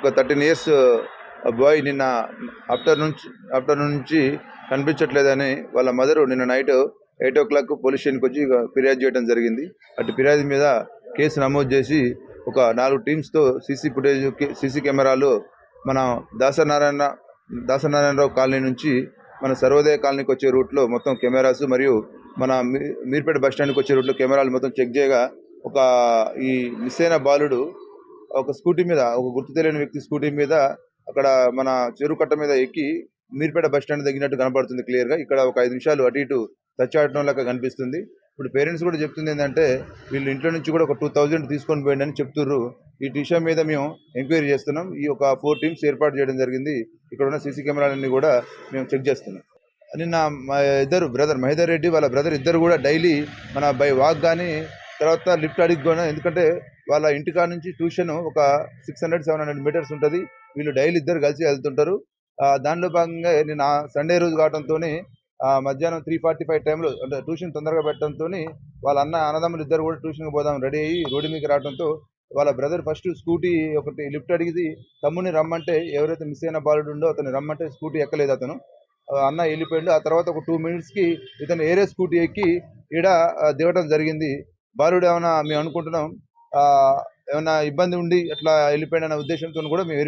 ఒక 13 years boy నిన్న afternoon నుంచి కనిపించట్లేదని వాళ్ళ మదరు నిన్న నైట్ 8 o'clock పోలీస్ స్టేషన్కి వచ్చి ఫిర్యాదు చేయడం జరిగింది. అటు ఫిర్యాదు మీద కేసు నమోదు చేసి ఒక 4 టీమ్స్తో సీసీ కెమెరాలు మన దాసనారాయణరావు కాలనీ నుంచి మన సర్వోదయ కాలనీకి వచ్చే రూట్లో మొత్తం కెమెరాస్ మరియు మన మీర్పేట బస్ స్టాండ్కి వచ్చే రూట్లో కెమెరాలు మొత్తం చెక్ చేయగా ఈ మిస్ అయిన బాలుడు ఒక స్కూటీ మీద, ఒక గుర్తు తెలియని వ్యక్తి స్కూటీ మీద అక్కడ మన చెరువు కట్ట మీద ఎక్కి మీర్పేట బస్ స్టాండ్ తగ్గినట్టు కనపడుతుంది క్లియర్గా. ఇక్కడ ఒక 5 నిమిషాలు అటు ఇటు టచ్ ఆడటం లెక్క కనిపిస్తుంది. ఇప్పుడు పేరెంట్స్ కూడా చెప్తుంది ఏంటంటే వీళ్ళు ఇంట్లో నుంచి కూడా ఒక 2000 తీసుకొని పోయింది అని చెప్తుర్రు. ఈ విషయం మీద మేము ఎంక్వైరీ చేస్తున్నాం. ఈ ఒక 4 టీమ్స్ ఏర్పాటు చేయడం జరిగింది. ఇక్కడ ఉన్న సీసీ కెమెరాలన్నీ కూడా మేము చెక్ చేస్తున్నాం. నిన్న మా ఇద్దరు బ్రదర్ మహేందర్ రెడ్డి వాళ్ళ బ్రదర్ ఇద్దరు కూడా డైలీ మన బై వాక్ కానీ తర్వాత లిఫ్ట్ అడిగి కూడా, ఎందుకంటే వాళ్ళ ఇంటికాడ నుంచి ట్యూషన్ ఒక 600-700 మీటర్స్ ఉంటుంది. వీళ్ళు డైలీ ఇద్దరు కలిసి వెళ్తుంటారు. దానిలో భాగంగా నిన్న సండే రోజు కావడంతో మధ్యాహ్నం 3:45 టైంలో, అంటే ట్యూషన్ తొందరగా పెట్టడంతో వాళ్ళ అన్నదమ్ములు ఇద్దరు కూడా ట్యూషన్కి పోదాం రెడీ అయ్యి రోడ్డు మీకు రావడంతో వాళ్ళ బ్రదర్ ఫస్ట్ స్కూటీ ఒకటి లిఫ్ట్ అడిగి తమ్ముని రమ్మంటే, ఎవరైతే మిస్ అయిన బాలుడు ఉండో అతను రమ్మంటే స్కూటీ ఎక్కలేదు అతను. అన్న వెళ్ళిపోయాడు. ఆ తర్వాత ఒక 2 minutesకి ఇతను ఏరే స్కూటీ ఎక్కి ఈడ దిగడం జరిగింది. బాలుడు ఏమైనా మేము అనుకుంటున్నాం ఏమైనా ఇబ్బంది ఉండి అట్లా వెళ్ళిపోయాడనే ఉద్దేశంతో కూడా మేము